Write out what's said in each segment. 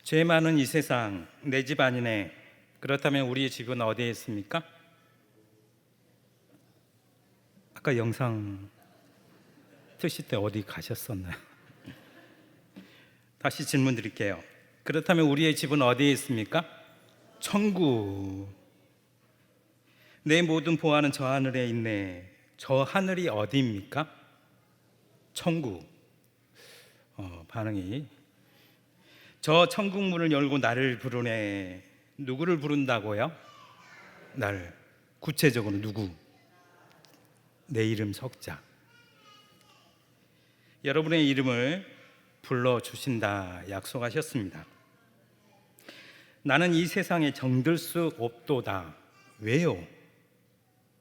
죄 많은 이 세상, 내 집 아니네. 그렇다면 우리의 집은 어디에 있습니까? 아까 영상 트실 때 어디 가셨었나요? 다시 질문 드릴게요. 그렇다면 우리의 집은 어디에 있습니까? 천국. 내 모든 보화는 저 하늘에 있네. 저 하늘이 어디입니까? 천국. 반응이 저 천국 문을 열고 나를 부르네. 누구를 부른다고요? 나를. 구체적으로 누구? 내 이름 석자. 여러분의 이름을 불러주신다 약속하셨습니다. 나는 이 세상에 정들 수 없도다. 왜요?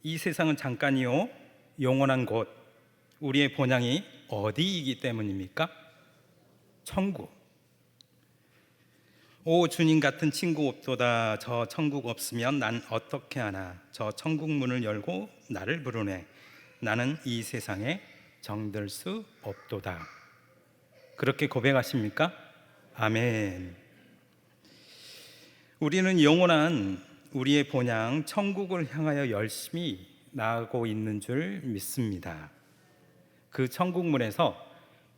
이 세상은 잠깐이요 영원한 곳, 우리의 본향이 어디이기 때문입니까? 천국. 오 주님 같은 친구 없도다. 저 천국 없으면 난 어떻게 하나. 저 천국 문을 열고 나를 부르네. 나는 이 세상에 정들 수 없도다. 그렇게 고백하십니까? 아멘. 우리는 영원한 우리의 본향 천국을 향하여 열심히 나아가고 있는 줄 믿습니다. 그 천국문에서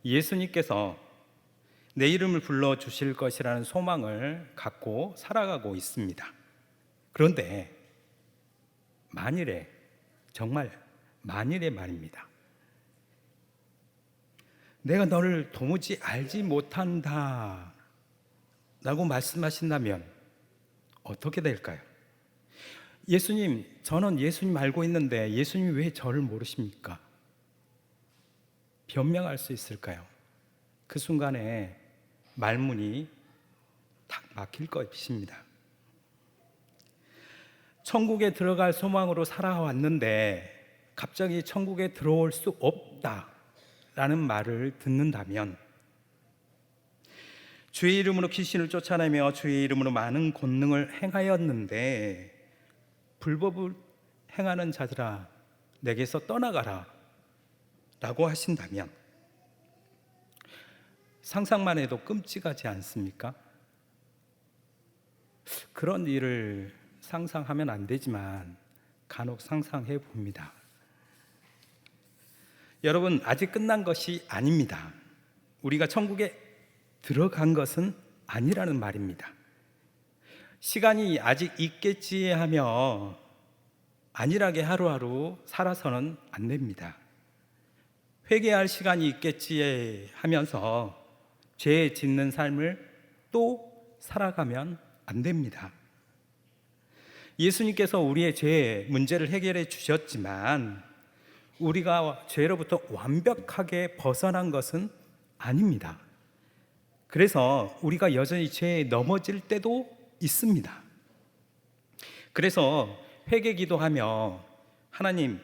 예수님께서 내 이름을 불러주실 것이라는 소망을 갖고 살아가고 있습니다. 그런데 만일에, 정말 만일에 말입니다, 내가 너를 도무지 알지 못한다 라고 말씀하신다면 어떻게 될까요? 예수님, 저는 예수님 알고 있는데 예수님이 왜 저를 모르십니까? 변명할 수 있을까요? 그 순간에 말문이 탁 막힐 것입니다. 천국에 들어갈 소망으로 살아왔는데 갑자기 천국에 들어올 수 없다라는 말을 듣는다면, 주의 이름으로 귀신을 쫓아내며 주의 이름으로 많은 권능을 행하였는데 불법을 행하는 자들아 내게서 떠나가라 라고 하신다면 상상만 해도 끔찍하지 않습니까? 그런 일을 상상하면 안 되지만 간혹 상상해 봅니다. 여러분, 아직 끝난 것이 아닙니다. 우리가 천국에 들어간 것은 아니라는 말입니다. 시간이 아직 있겠지 하며 안일하게 하루하루 살아서는 안 됩니다. 회개할 시간이 있겠지 하면서 죄 짓는 삶을 또 살아가면 안 됩니다. 예수님께서 우리의 죄 문제를 해결해 주셨지만 우리가 죄로부터 완벽하게 벗어난 것은 아닙니다. 그래서 우리가 여전히 죄에 넘어질 때도 있습니다. 그래서 회개 기도하며 하나님,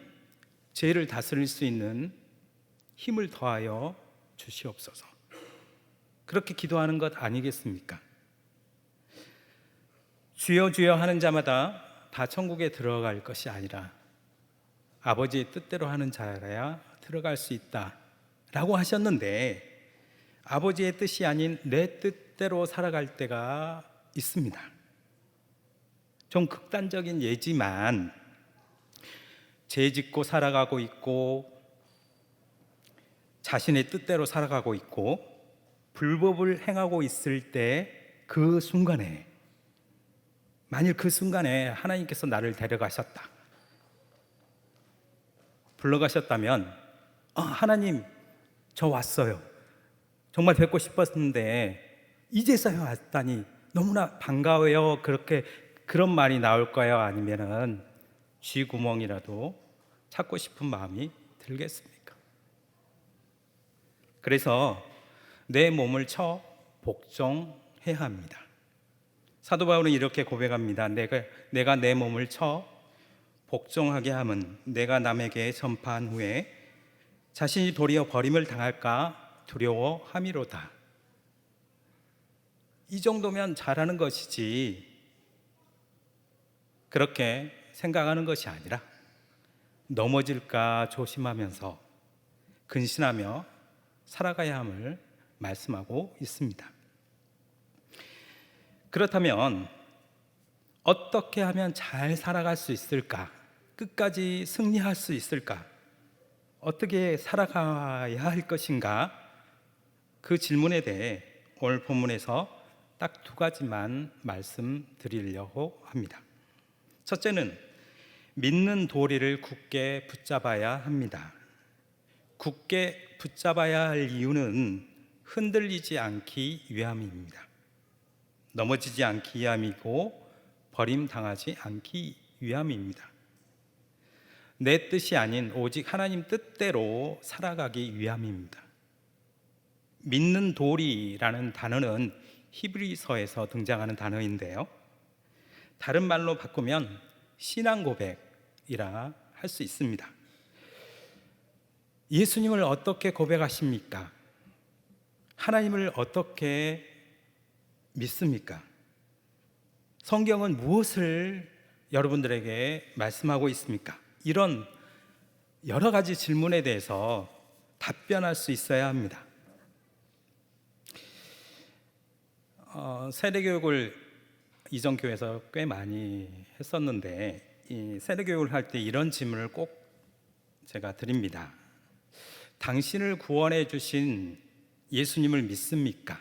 죄를 다스릴 수 있는 힘을 더하여 주시옵소서, 그렇게 기도하는 것 아니겠습니까? 주여 주여 하는 자마다 다 천국에 들어갈 것이 아니라 아버지의 뜻대로 하는 자라야 들어갈 수 있다 라고 하셨는데, 아버지의 뜻이 아닌 내 뜻대로 살아갈 때가 있습니다. 좀 극단적인 예지만 죄 짓고 살아가고 있고 자신의 뜻대로 살아가고 있고 불법을 행하고 있을 때 그 순간에, 만일 그 순간에 하나님께서 나를 데려가셨다, 불러가셨다면 하나님, 저 왔어요. 정말 뵙고 싶었는데 이제서야 왔다니 너무나 반가워요. 그런 말이 나올까요? 아니면은 쥐구멍이라도 찾고 싶은 마음이 들겠습니까? 그래서 내 몸을 쳐 복종해야 합니다. 사도 바울은 이렇게 고백합니다. 내가 내 몸을 쳐 복종하게 함은 내가 남에게 전파한 후에 자신이 도리어 버림을 당할까 두려워함이로다. 이 정도면 잘하는 것이지, 그렇게 생각하는 것이 아니라 넘어질까 조심하면서 근신하며 살아가야 함을 말씀하고 있습니다. 그렇다면 어떻게 하면 잘 살아갈 수 있을까? 끝까지 승리할 수 있을까? 어떻게 살아가야 할 것인가? 그 질문에 대해 오늘 본문에서 딱 두 가지만 말씀드리려고 합니다. 첫째는 믿는 도리를 굳게 붙잡아야 합니다. 굳게 붙잡아야 할 이유는 흔들리지 않기 위함입니다. 넘어지지 않기 위함이고 버림당하지 않기 위함입니다. 내 뜻이 아닌 오직 하나님 뜻대로 살아가기 위함입니다. 믿는 도리라는 단어는 히브리서에서 등장하는 단어인데요, 다른 말로 바꾸면 신앙 고백이라 할 수 있습니다. 예수님을 어떻게 고백하십니까? 하나님을 어떻게 믿습니까? 성경은 무엇을 여러분들에게 말씀하고 있습니까? 이런 여러 가지 질문에 대해서 답변할 수 있어야 합니다. 세례교육을 이전 교회에서 꽤 많이 했었는데, 이 세례교육을 할 때 이런 질문을 꼭 제가 드립니다. 당신을 구원해 주신 예수님을 믿습니까?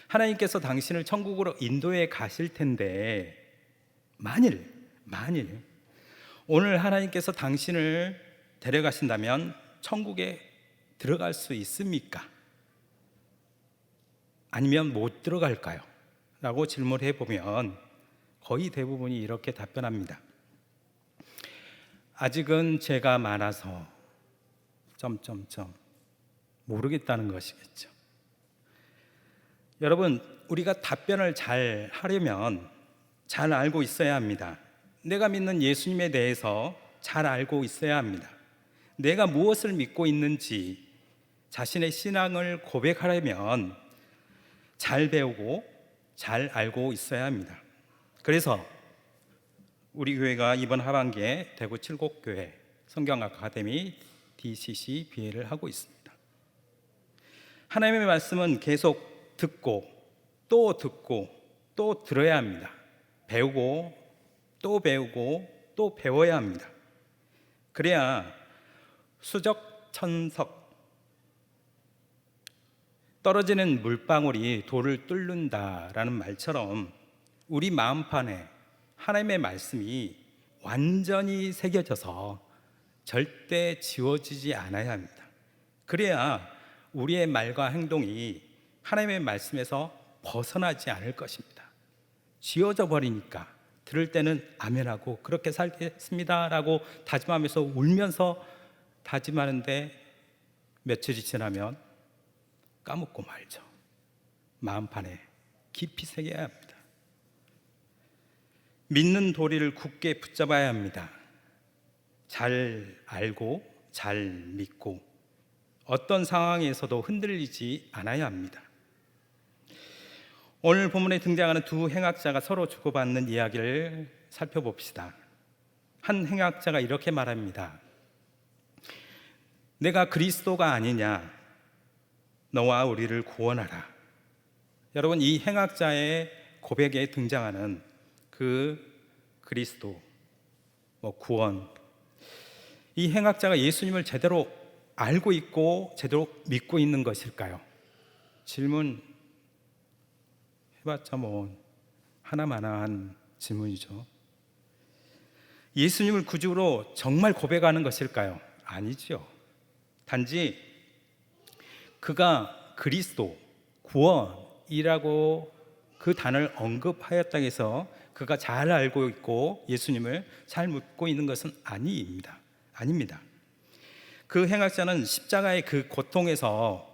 하나님께서 당신을 천국으로 인도해 가실 텐데, 만일 오늘 하나님께서 당신을 데려가신다면 천국에 들어갈 수 있습니까? 아니면 못 들어갈까요? 라고 질문해 보면 거의 대부분이 이렇게 답변합니다. 아직은 죄가 많아서 모르겠다는 것이겠죠. 여러분, 우리가 답변을 잘 하려면 잘 알고 있어야 합니다. 내가 믿는 예수님에 대해서 잘 알고 있어야 합니다. 내가 무엇을 믿고 있는지 자신의 신앙을 고백하려면 잘 배우고 잘 알고 있어야 합니다. 그래서 우리 교회가 이번 하반기에 대구 칠곡교회 성경 아카데미 DCC BA를 하고 있습니다. 하나님의 말씀은 계속 듣고 또 들어야 합니다. 배우고 또 배우고 또 배워야 합니다. 그래야 수적천석, 떨어지는 물방울이 돌을 뚫는다라는 말처럼 우리 마음판에 하나님의 말씀이 완전히 새겨져서 절대 지워지지 않아야 합니다. 그래야 우리의 말과 행동이 하나님의 말씀에서 벗어나지 않을 것입니다. 지워져 버리니까 들을 때는 아멘하고 그렇게 살겠습니다 라고 다짐하면서 울면서 다짐하는데 며칠이 지나면 까먹고 말죠. 마음판에 깊이 새겨야 합니다. 믿는 도리를 굳게 붙잡아야 합니다. 잘 알고 잘 믿고 어떤 상황에서도 흔들리지 않아야 합니다. 오늘 본문에 등장하는 두 행악자가 서로 주고받는 이야기를 살펴봅시다. 한 행악자가 이렇게 말합니다. 내가 그리스도가 아니냐? 너와 우리를 구원하라. 여러분, 이 행악자의 고백에 등장하는 그 그리스도, 구원, 이 행악자가 예수님을 제대로 알고 있고 제대로 믿고 있는 것일까요? 질문 해봤자 하나만한 질문이죠. 예수님을 구주로 정말 고백하는 것일까요? 아니죠. 단지 그가 그리스도, 구원이라고 그 단어를 언급하였다고 해서 그가 잘 알고 있고 예수님을 잘 믿고 있는 것은 아닙니다. 그 행악자는 십자가의 그 고통에서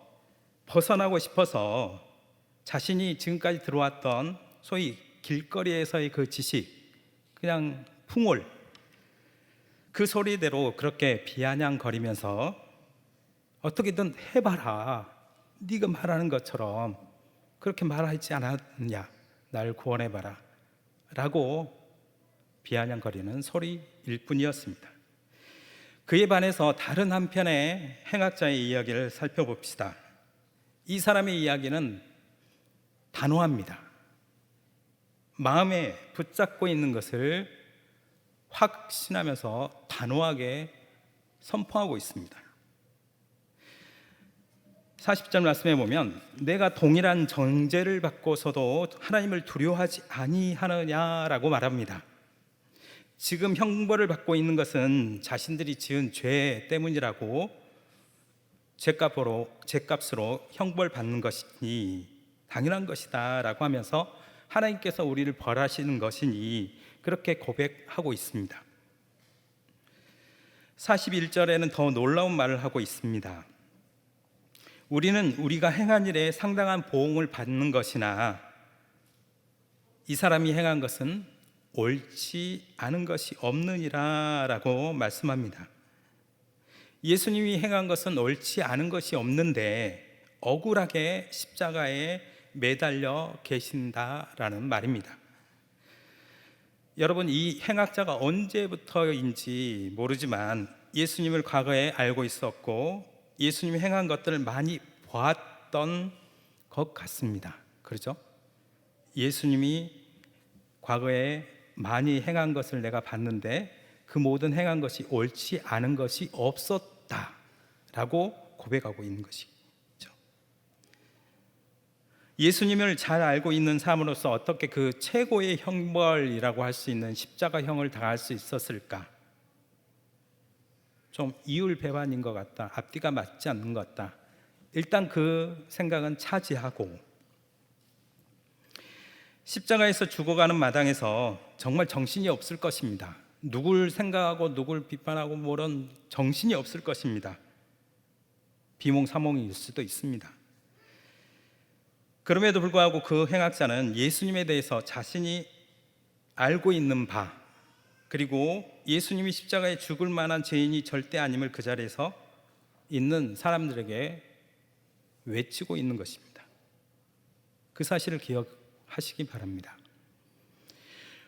벗어나고 싶어서 자신이 지금까지 들어왔던 소위 길거리에서의 그 지식, 그냥 풍월, 그 소리대로 그렇게 비아냥거리면서 어떻게든 해봐라, 네가 말하는 것처럼 그렇게 말하지 않았느냐, 날 구원해봐라 라고 비아냥거리는 소리일 뿐이었습니다. 그에 반해서 다른 한편의 행악자의 이야기를 살펴봅시다. 이 사람의 이야기는 단호합니다. 마음에 붙잡고 있는 것을 확신하면서 단호하게 선포하고 있습니다. 40절 말씀에 보면 내가 동일한 정죄를 받고서도 하나님을 두려워하지 아니하느냐라고 말합니다. 지금 형벌을 받고 있는 것은 자신들이 지은 죄 때문이라고 죄값으로 형벌 받는 것이니 당연한 것이다 라고 하면서 하나님께서 우리를 벌하시는 것이니 그렇게 고백하고 있습니다. 41절에는 더 놀라운 말을 하고 있습니다. 우리는 우리가 행한 일에 상당한 보응을 받는 것이나 이 사람이 행한 것은 옳지 않은 것이 없느니라 라고 말씀합니다. 예수님이 행한 것은 옳지 않은 것이 없는데 억울하게 십자가에 매달려 계신다라는 말입니다. 여러분, 이 행악자가 언제부터인지 모르지만 예수님을 과거에 알고 있었고 예수님이 행한 것들을 많이 보았던 것 같습니다. 그렇죠? 예수님이 과거에 많이 행한 것을 내가 봤는데 그 모든 행한 것이 옳지 않은 것이 없었다라고 고백하고 있는 것이죠. 예수님을 잘 알고 있는 사람으로서 어떻게 그 최고의 형벌이라고 할 수 있는 십자가형을 당할 수 있었을까? 좀 이율배반인 것 같다. 앞뒤가 맞지 않는 것 같다. 일단 그 생각은 차지하고 십자가에서 죽어가는 마당에서 정말 정신이 없을 것입니다. 누굴 생각하고 누굴 비판하고 뭐런 정신이 없을 것입니다. 비몽사몽일 수도 있습니다. 그럼에도 불구하고 그 행악자는 예수님에 대해서 자신이 알고 있는 바, 그리고 예수님이 십자가에 죽을 만한 죄인이 절대 아님을 그 자리에서 있는 사람들에게 외치고 있는 것입니다. 그 사실을 기억하시기 바랍니다.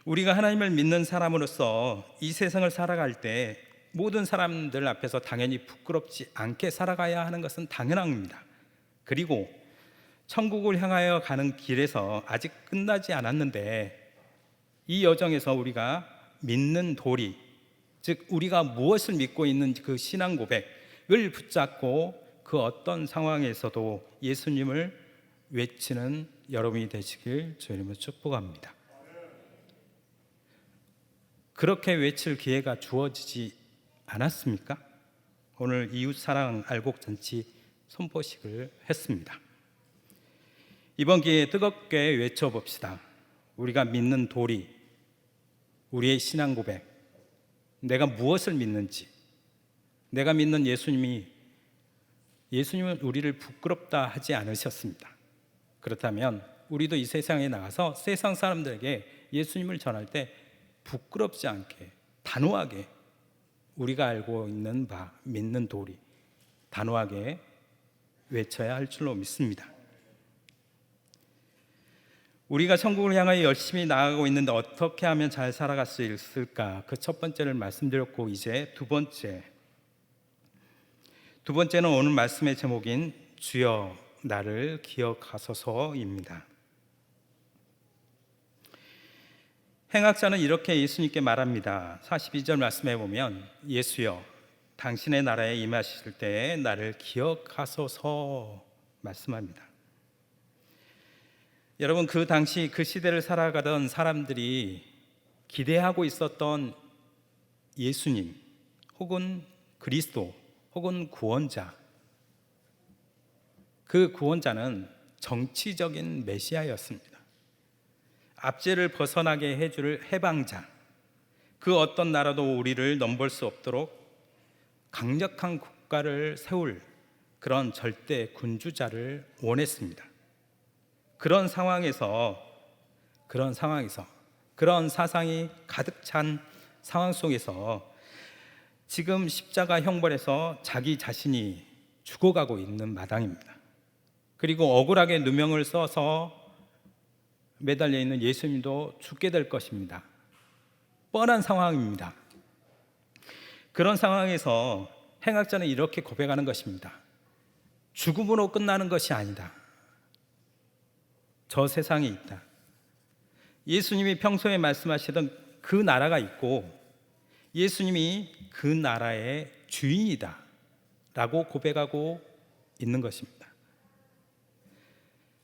우리가 하나님을 믿는 사람으로서 이 세상을 살아갈 때 모든 사람들 앞에서 당연히 부끄럽지 않게 살아가야 하는 것은 당연합니다. 그리고 천국을 향하여 가는 길에서 아직 끝나지 않았는데 이 여정에서 우리가 믿는 도리, 즉 우리가 무엇을 믿고 있는 그 신앙 고백을 붙잡고 그 어떤 상황에서도 예수님을 외치는 여러분이 되시길 주님으로 축복합니다. 그렇게 외칠 기회가 주어지지 않았습니까? 오늘 이웃사랑 알곡잔치 선포식을 했습니다. 이번 기회에 뜨겁게 외쳐봅시다. 우리가 믿는 도리, 우리의 신앙 고백, 내가 무엇을 믿는지, 내가 믿는 예수님은 우리를 부끄럽다 하지 않으셨습니다. 그렇다면 우리도 이 세상에 나가서 세상 사람들에게 예수님을 전할 때 부끄럽지 않게 단호하게 우리가 알고 있는 바, 믿는 도리 단호하게 외쳐야 할 줄로 믿습니다. 우리가 천국을 향하여 열심히 나아가고 있는데 어떻게 하면 잘 살아갈 수 있을까? 그 첫 번째를 말씀드렸고 이제 두 번째는 오늘 말씀의 제목인 주여 나를 기억하소서입니다. 행악자는 이렇게 예수님께 말합니다. 42절 말씀에 보면 예수여 당신의 나라에 임하실 때에 나를 기억하소서 말씀합니다. 여러분, 그 당시 그 시대를 살아가던 사람들이 기대하고 있었던 예수님 혹은 그리스도 혹은 구원자, 그 구원자는 정치적인 메시아였습니다. 압제를 벗어나게 해줄 해방자, 그 어떤 나라도 우리를 넘볼 수 없도록 강력한 국가를 세울 그런 절대 군주자를 원했습니다. 그런 상황에서 그런 사상이 가득 찬 상황 속에서 지금 십자가 형벌에서 자기 자신이 죽어가고 있는 마당입니다. 그리고 억울하게 누명을 써서 매달려 있는 예수님도 죽게 될 것입니다. 뻔한 상황입니다. 그런 상황에서 행악자는 이렇게 고백하는 것입니다. 죽음으로 끝나는 것이 아니다. 저 세상에 있다. 예수님이 평소에 말씀하시던 그 나라가 있고 예수님이 그 나라의 주인이다 라고 고백하고 있는 것입니다.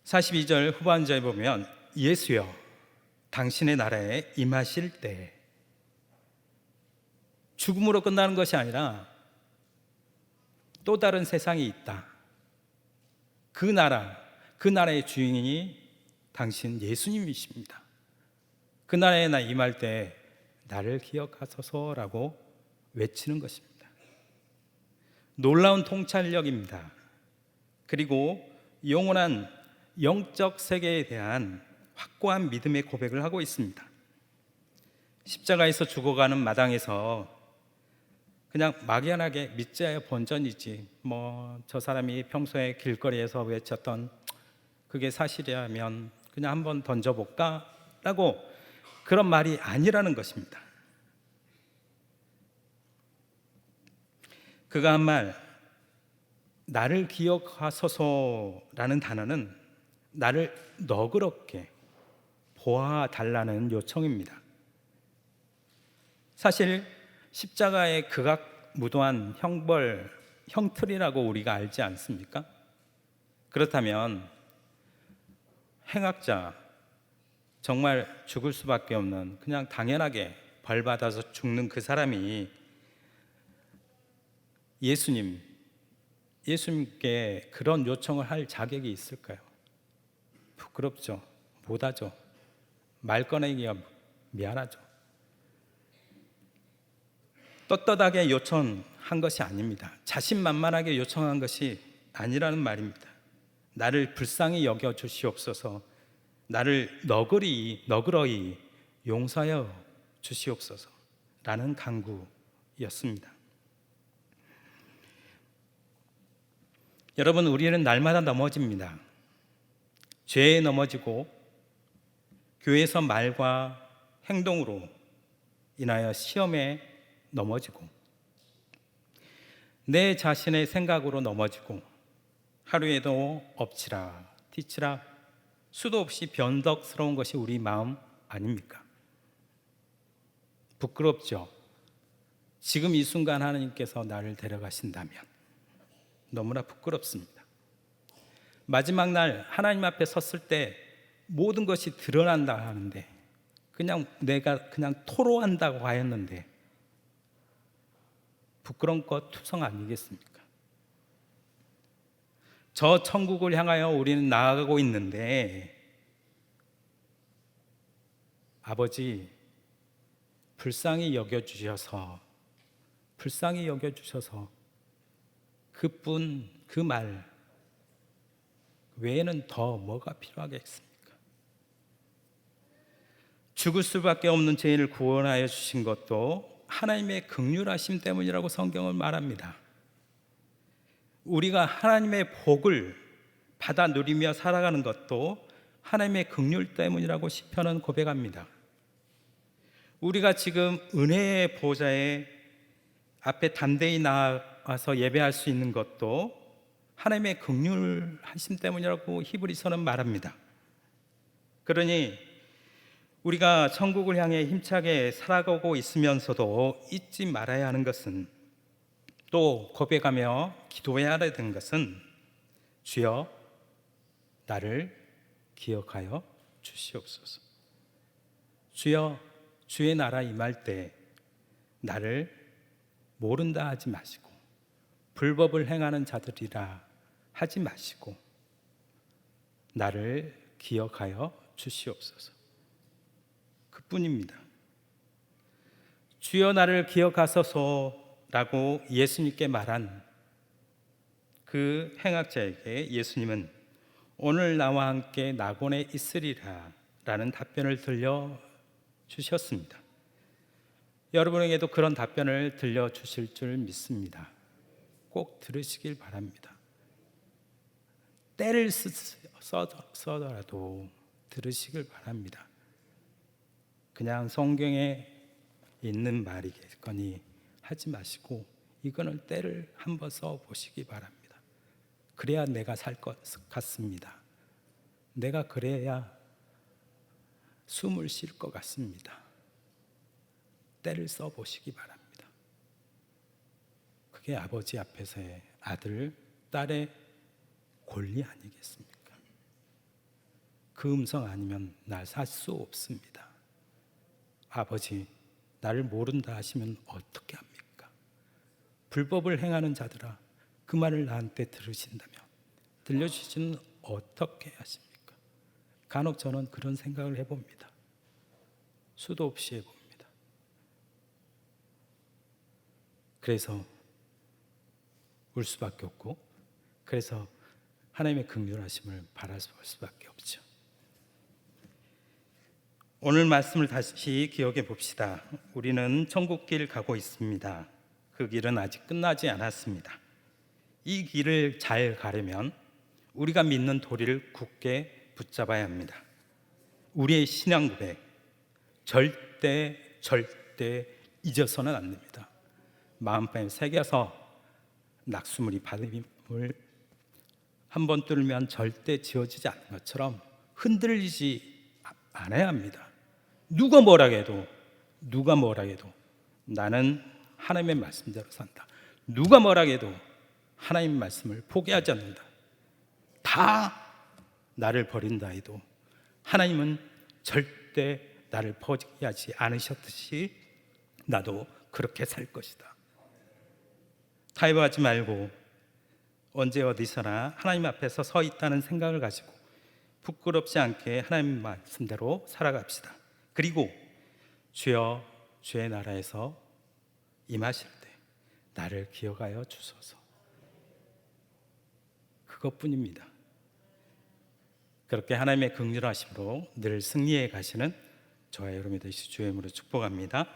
42절 후반절에 보면 예수여 당신의 나라에 임하실 때, 죽음으로 끝나는 것이 아니라 또 다른 세상이 있다. 그 나라의 주인이 당신 예수님이십니다. 그 나라에 나 임할 때 나를 기억하소서라고 외치는 것입니다. 놀라운 통찰력입니다. 그리고 영원한 영적 세계에 대한 확고한 믿음의 고백을 하고 있습니다. 십자가에서 죽어가는 마당에서 그냥 막연하게 믿자야 본전이지, 저 사람이 평소에 길거리에서 외쳤던 그게 사실이라면 그냥 한번 던져볼까? 라고 그런 말이 아니라는 것입니다. 그가 한 말, 나를 기억하소서라는 단어는 나를 너그럽게 보아달라는 요청입니다. 사실 십자가의 극악무도한 형벌, 형틀이라고 우리가 알지 않습니까? 그렇다면 행악자, 정말 죽을 수밖에 없는, 그냥 당연하게 벌받아서 죽는 그 사람이 예수님께 그런 요청을 할 자격이 있을까요? 부끄럽죠. 못하죠. 말 꺼내기가 미안하죠. 떳떳하게 요청한 것이 아닙니다. 자신만만하게 요청한 것이 아니라는 말입니다. 나를 불쌍히 여겨 주시옵소서, 나를 너그러이 용서하여 주시옵소서라는 간구였습니다. 여러분, 우리는 날마다 넘어집니다. 죄에 넘어지고 교회에서 말과 행동으로 인하여 시험에 넘어지고 내 자신의 생각으로 넘어지고 하루에도 엎치락 뒤치락 수도 없이 변덕스러운 것이 우리 마음 아닙니까? 부끄럽죠? 지금 이 순간 하나님께서 나를 데려가신다면 너무나 부끄럽습니다. 마지막 날 하나님 앞에 섰을 때 모든 것이 드러난다 하는데 내가 그냥 토로한다고 하였는데 부끄러운 것 투성 아니겠습니까? 저 천국을 향하여 우리는 나아가고 있는데 아버지 불쌍히 여겨주셔서 그뿐 그 말 외에는 더 뭐가 필요하겠습니까? 죽을 수밖에 없는 죄인을 구원하여 주신 것도 하나님의 긍휼하심 때문이라고 성경은 말합니다. 우리가 하나님의 복을 받아 누리며 살아가는 것도 하나님의 긍휼 때문이라고 시편은 고백합니다. 우리가 지금 은혜의 보좌에 앞에 담대히 나와서 예배할 수 있는 것도 하나님의 긍휼하심 때문이라고 히브리서는 말합니다. 그러니 우리가 천국을 향해 힘차게 살아가고 있으면서도 잊지 말아야 하는 것은, 또 고백하며 기도해야 되는 것은, 주여 나를 기억하여 주시옵소서. 주여 주의 나라 임할 때 나를 모른다 하지 마시고 불법을 행하는 자들이라 하지 마시고 나를 기억하여 주시옵소서. 그뿐입니다. 주여 나를 기억하소서라고 예수님께 말한 그 행악자에게 예수님은 오늘 나와 함께 낙원에 있으리라 라는 답변을 들려주셨습니다. 여러분에게도 그런 답변을 들려주실 줄 믿습니다. 꼭 들으시길 바랍니다. 때를 써더라도 들으시길 바랍니다. 그냥 성경에 있는 말이겠거니 하지 마시고 이거는 때를 한번 써보시기 바랍니다. 그래야 내가 살 것 같습니다. 내가 그래야 숨을 쉴 것 같습니다. 때를 써보시기 바랍니다. 그게 아버지 앞에서의 아들, 딸의 권리 아니겠습니까? 그 음성 아니면 날 살 수 없습니다. 아버지, 나를 모른다 하시면 어떻게 합니까? 불법을 행하는 자들아, 그 말을 나한테 들으신다면 들려주시는 어떻게 하십니까? 간혹 저는 그런 생각을 해봅니다. 수도 없이 해봅니다. 그래서 울 수밖에 없고, 그래서 하나님의 긍휼하심을 바랄 수밖에 없죠. 오늘 말씀을 다시 기억해 봅시다. 우리는 천국길 가고 있습니다. 그 길은 아직 끝나지 않았습니다. 이 길을 잘 가려면 우리가 믿는 도리를 굳게 붙잡아야 합니다. 우리의 신앙 고백 절대 잊어서는 안 됩니다. 마음판에 새겨서 낙수물이 바닷물 한번 뚫으면 절대 지워지지 않는 것처럼 흔들리지 않아야 합니다. 누가 뭐라 해도 나는 하나님의 말씀대로 산다. 누가 뭐라 해도 하나님 말씀을 포기하지 않는다. 다 나를 버린다 해도 하나님은 절대 나를 포기하지 않으셨듯이 나도 그렇게 살 것이다. 타협하지 말고 언제 어디서나 하나님 앞에서 서 있다는 생각을 가지고 부끄럽지 않게 하나님 말씀대로 살아갑시다. 그리고 주여, 주의 나라에서 임하실 때 나를 기억하여 주소서. 그것뿐입니다. 그렇게 하나님의 긍휼하심으로 늘 승리해 가시는 저와 여러분이 되시 주의 이름으로 축복합니다.